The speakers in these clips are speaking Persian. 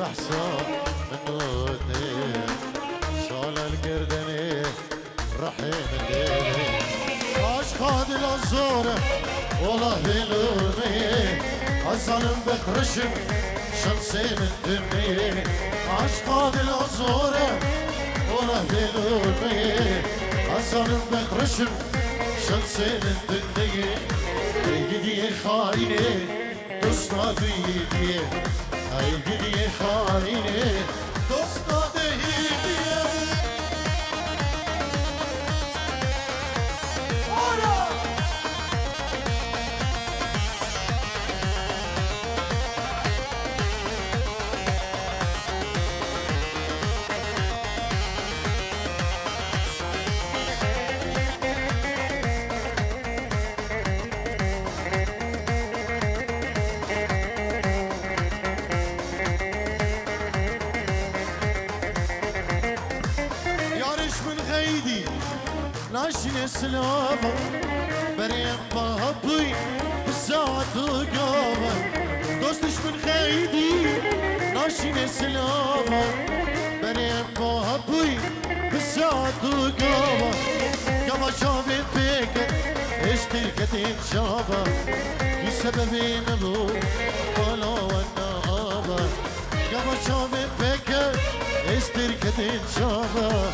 احسن من نوتي شال القردني رحيم عشقاد الازور والله بلومي الظلم بكرشم شمسي من دمي عشقاد الازور والله بلومي الظلم بكرشم شمسي من دمي ايدي خايني دوستا بيدي ايدي خايني دوستا بيدي ناشين سلافة بريم بهبي بساعة قابة دوستش من خيدي ناشين سلافة بريم بهبي بساعة قابة قابة شافت بيك اشتركت شافة في سببين ابو ولا والنهابة قابة شافت بيك اشتركت شافة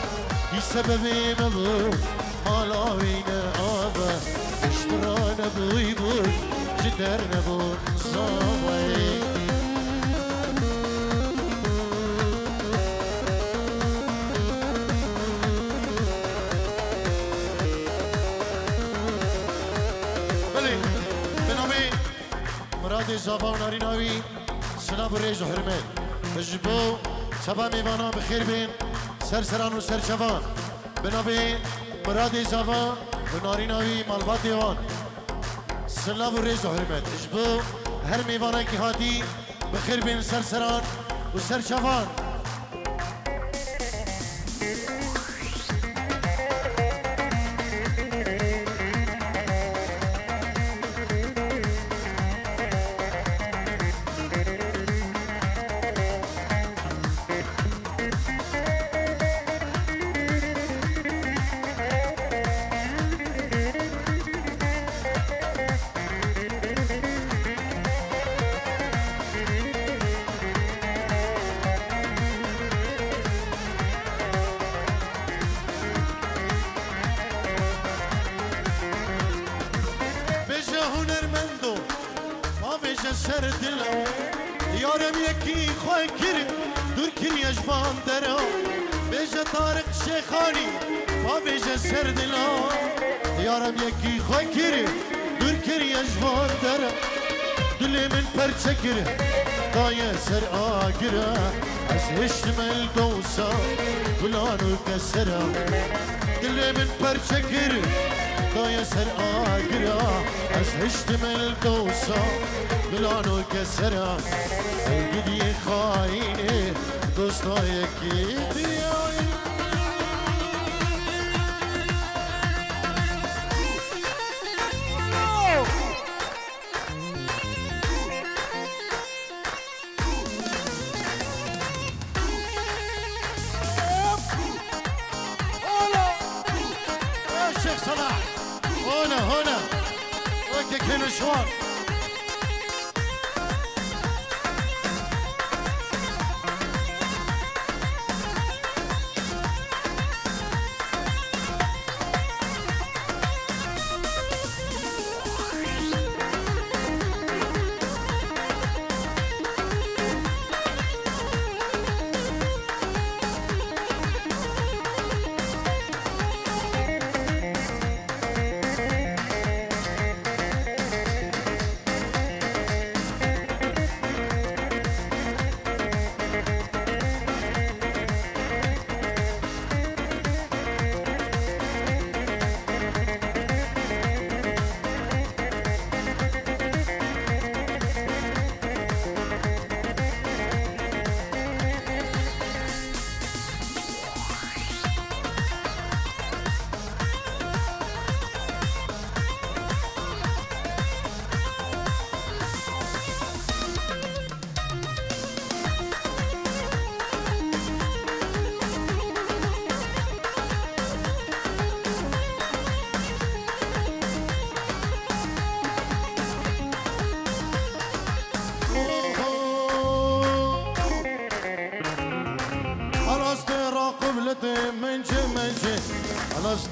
في سببين ابو مالاوين آبا اشترانا بويبون جدرنا بون صامي بلي بنامي مرادي زبان ناريناوي سلام ريج و حرمت بجبو سبا میوانا بخیر بین سرسران و سرچوان بنامي مرادي زافا وناريناوي مالبات ديوان سلاف و ريز و حرمت اجبو هر ميوانا کی هاتی بخير بين سرسران و سرچوان سر دلم یارم یکی خواه کرد دور کری اجبان درم بیجه طارق شیخانی با بیجه سر دلم یارم یکی خواه کرد دور کری اجبان درم دلی من پرچه کرد دایه سر آگره از هشتم الدوسا بلانو کسرم دلی من پرچه کرد دایه سر آگره از هشتم الدوسا بلانو كسرها القدي خايني دوستاي اكيد يا شيخ صلاح هنا وكيك هنا شوار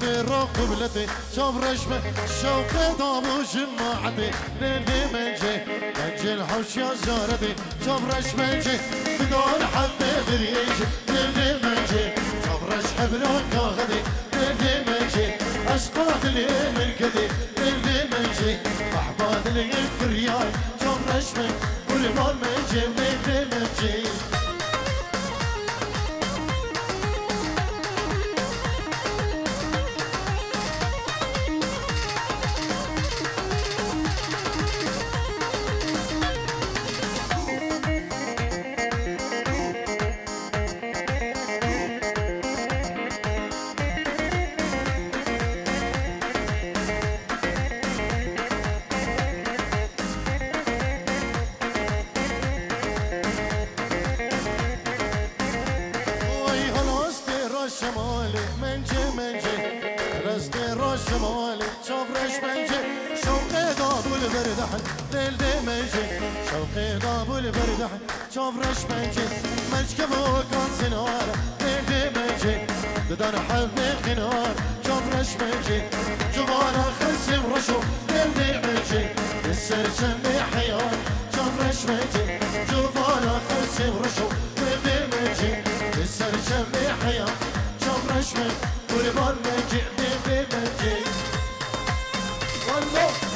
راستي روق بلدي شوف رشمة شوق دابو جماعتي ليلي منجي الحوش يا زاردي شوف رشمة بدون حد بريجي ليلي منجي شوف رشح بلوك غدي ليلي منجي أسقط لي من كدي ليلي منجي أحباد لي الفريال شوف رشمة ولمال منجي ليلي منجي شمالي منجي رستي روش شمالي شوف رش منجي شوقي ضاب والبردحن ليل دي منجي شوقي ضاب والبردحن شوف رش منجي مجكبو كان سنارة ليل دي منجي ددان حبني خنار شوف رش منجي جوانا خلسي ورشو ليل دي منجي السر شمي حيان شوف رش منجي جوانا خلسي ورشو ليل دي منجي السر شمي حيان رشمة ولبان منجي بيبي منجي والله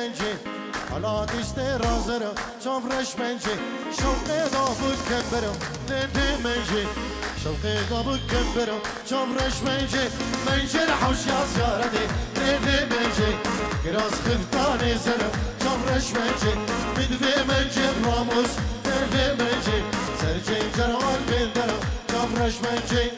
منجي على دشتي رازرة شوف رش منجي شوقي ضابط كبرة ليلي منجي شوقي ضابط كبرة شوف رش منجي الحوش يا زيارتي ليلي منجي كراس خفتاني زرة شوف رش منجي بدفي منجي براموس ليلي منجي سرجي جروال بندرة شوف رش منجي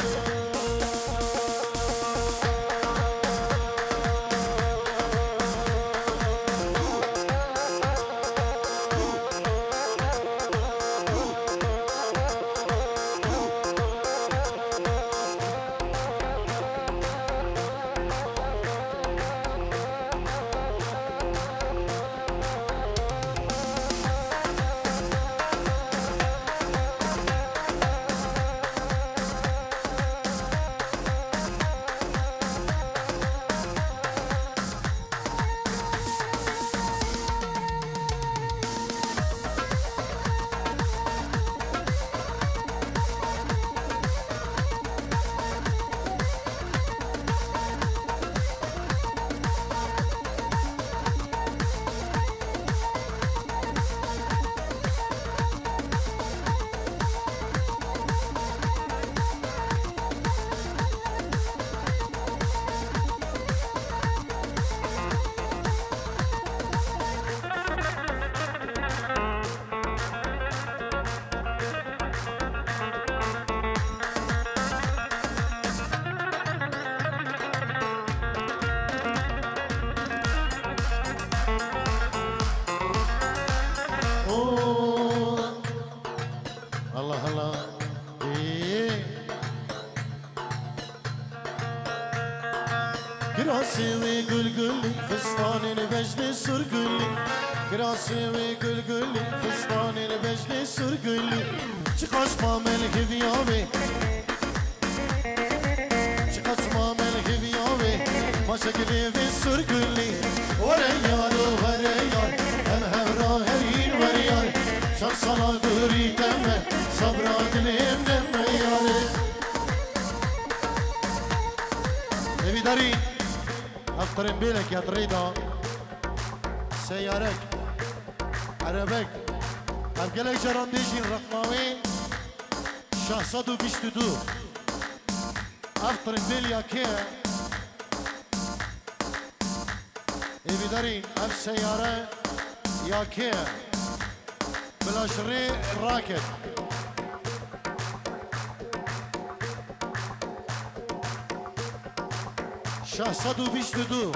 Grassi ve gül gülü fıstanını beşli sürgülü Grassi ve gül gülü fıstanını beşli sürgülü Çıkaçma melki diyavi Çıkaçma melki diyavi Maşa gülü ve sürgülü Vere yar vere yar Hem hevra her yin ver yar Şan sana gürü deme Sabra dilim deme yar Evi dari أفطرن بيلك يا طريدة سيارك عربك أبقلك جرانديشين رقماوي شخصاتو بيشتدو أفطرن بيل يا كيه دارين اف سيارة يا كيا بلا شري راكد شهصدو بيشتدو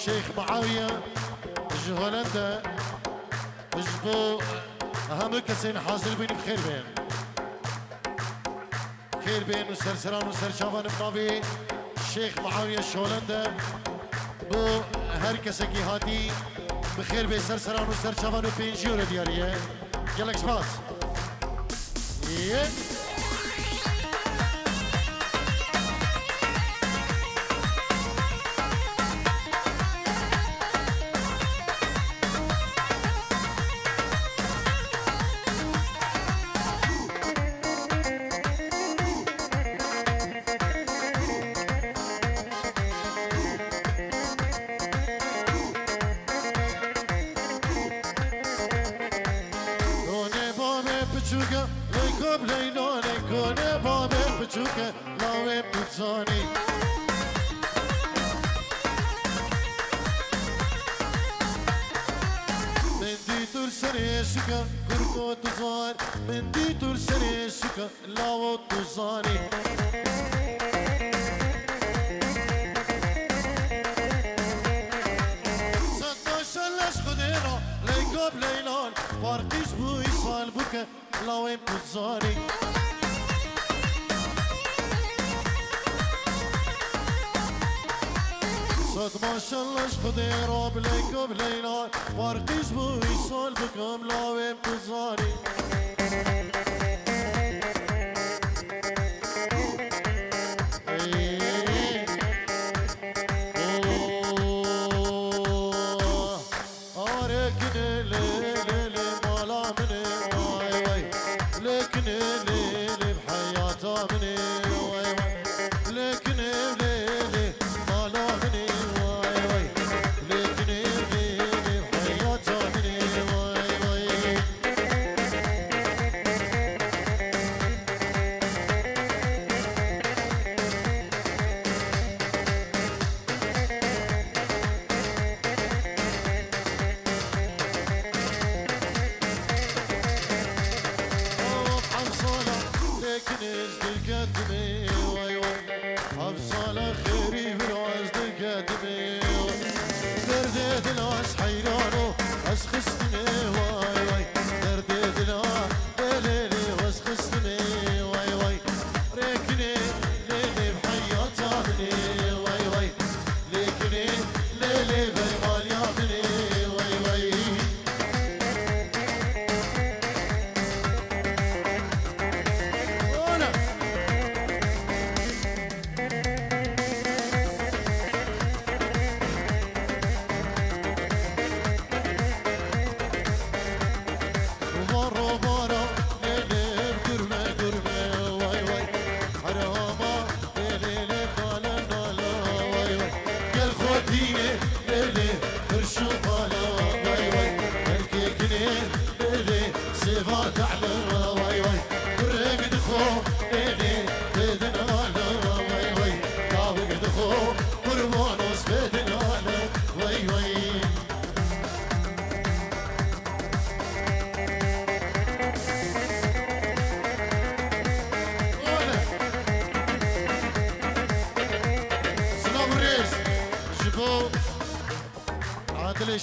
الشيخ معاوية هولندا جبو أهم كسين حاصل بين بخير بين خير بين وسرسران وسرشافان بنابي الشيخ معاوية هولندا بو هر كسكي هاتي بخير بين سرسران وسرشافان وبينجيور دياريه جلك سباس بچوکه لیکوب لیلا لیکونه بابه بچوکه لاوه بزانی مندی تور سری شکا گرگو تزان مندی تور سری شکا لاو تزانی لیکوب لیلان پارتیش بوی سال بکه لاویم بزاری صد ماشالله خودی راب لیکوب لیلان پارتیش بوی سال بکم لاویم بزاری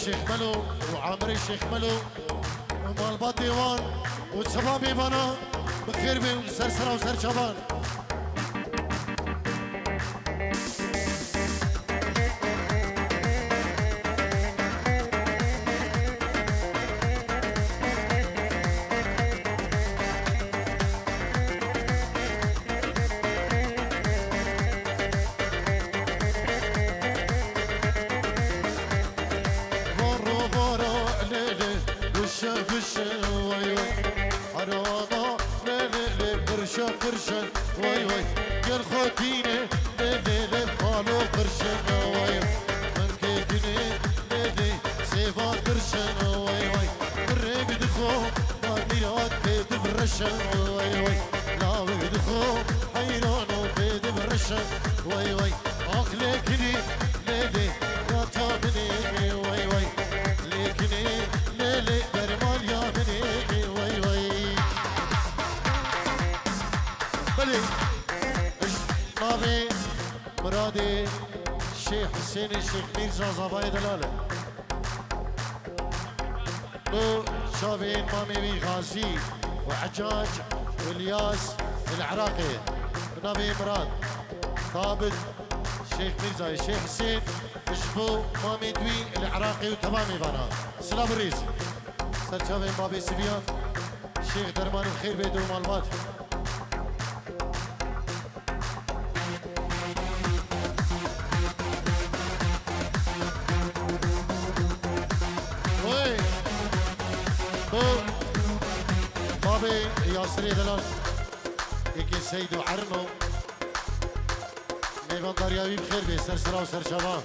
الشيخ ملو وعامر الشيخ ملو ومال باطيوان وشبابي بنا بخير بين سرسرة وسر شبان مرادي الشيخ حسين الشيخ ميرزا زبايد دلاله بو شافين مامي غازي وعجاج والياس العراقي نبي مراد ثابت الشيخ ميرزا الشيخ حسين اشبو مامي دوي العراقي وتمامي فانا سلام الرئيس سر شافين بابي سفيان الشيخ درمان الخير بيدو مالبات بابي ياسري دلال يكي سيد وعرنو ميفان دارياوي بخير بي سرسرا وسر شباب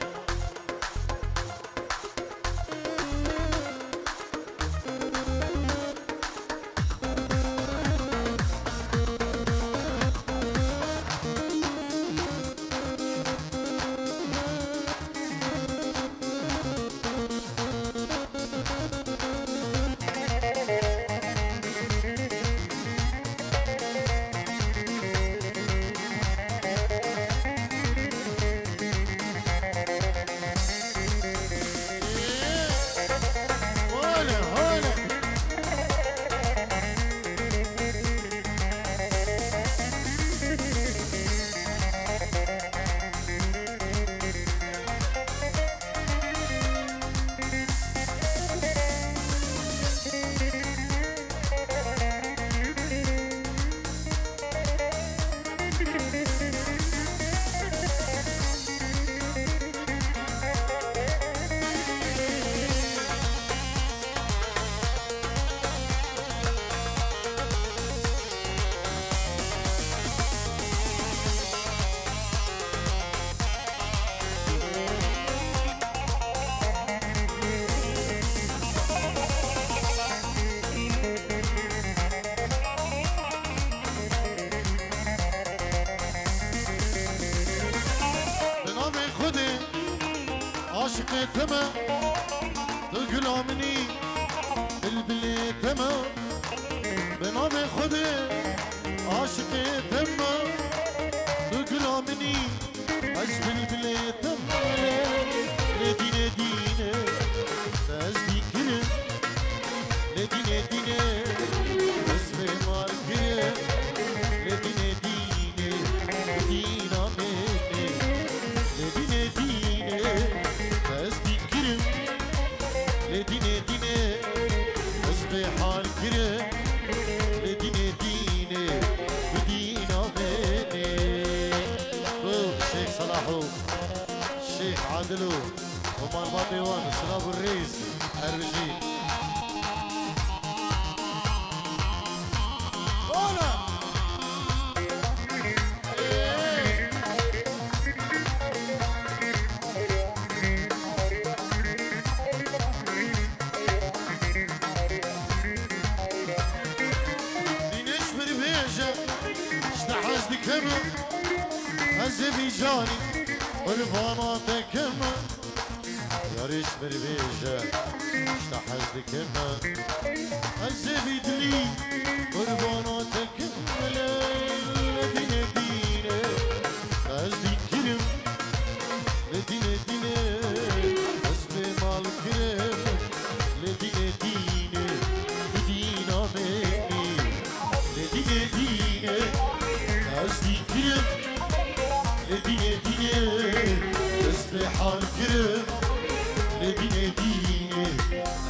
تما تقلامني البلي تما بنام خدي عاشق تما تقلامني عجب البلي تما لدينا دينا تازدي كرم لدينا دينا اسمي مال كرم لدينا دينا دينا مني لدينا دينا تازدي كرم لدينا دينا اسمي حال كرم لدينا دينا دينا مني الشيخ صلاحو الشيخ عادلو ومال ماضيوان سلام الرئيس أربجي أزبيجاني والبنات كما يا ريش بربيجة اشتحزت كما أزبيدلي والبنات كما لدينا دينا أزدي كرم لدينا دينا أزبي مال كرم لدينا دينا لدينا مني لدينا دينا أزدي كرم لدينا دينا اسمي حال كرم لدينا دينا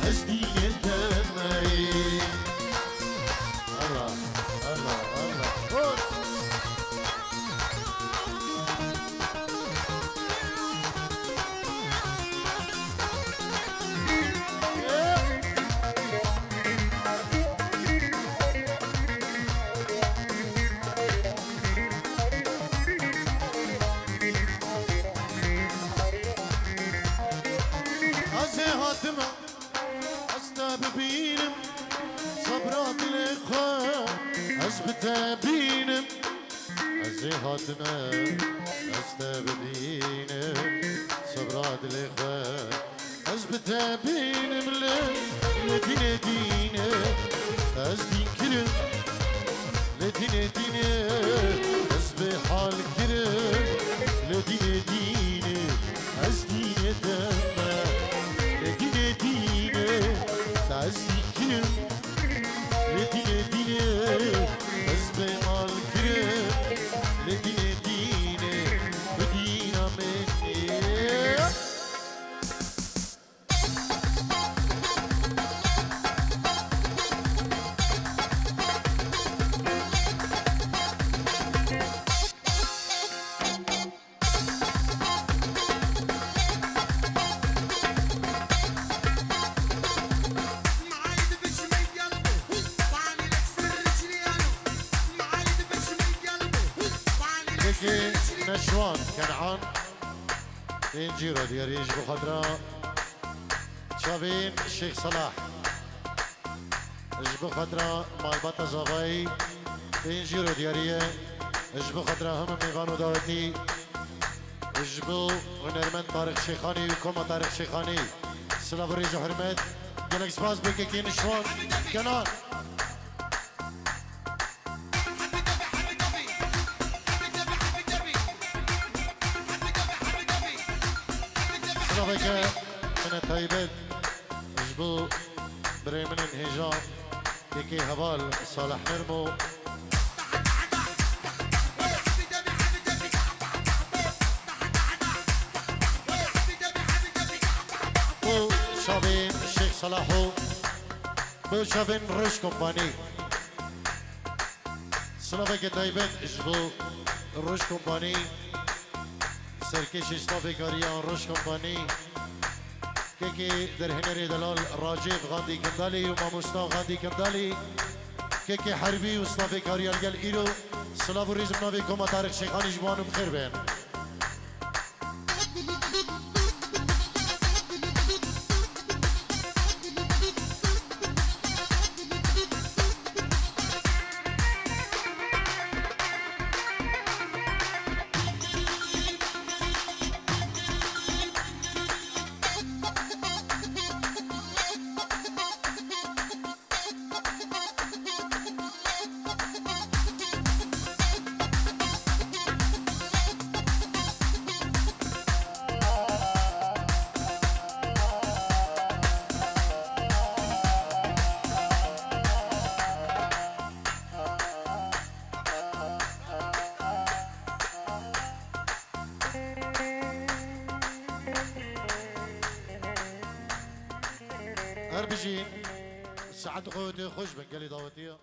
أزدينا دمي الله الله الله ببينم صبرات الإخوة أثبت بينم أزهاتنا أثبت بينم صبرات الإخوة أثبت بينم لدينا دينا أزدي كرم لدينا دينا أصبح حال كرم لدينا دينا أزدينا دما لدينا دينا تعزي كرم لدينا دينا أصبح حال كرم لدينا دينا لدينا مني نشوان كنعان ينجيرو دياريج بخضراء شابين الشيخ صلاح اجبو خضراء مالباتا زغاي ينجيرو دياريه اجبو خضراء هم ميغانو داوتي اجبو ونرمن طارق شيخاني وكوما طارق شيخاني سلاف الريز وحرمت جلك سباس بكيكي نشوان كنان صافيك من الطيبات جبو بريمن انهجام كيكي هبال صالح نرمو بو شابين الشيخ صلاحو بو شابين روش كومباني صافيك طيبات جبو روش كومباني سرکش استافکاریان روش کمپانی که در هنری دلال راجب غاندی کندالی و ماموستا غاندی کندالی که حربی و استافکاریان گل ایرو سلاف و ریزم ناوی کما تاریخ شیخانی جوانو بخیر بین هر بجين سعد خودي خوش بن قالي دعوتيه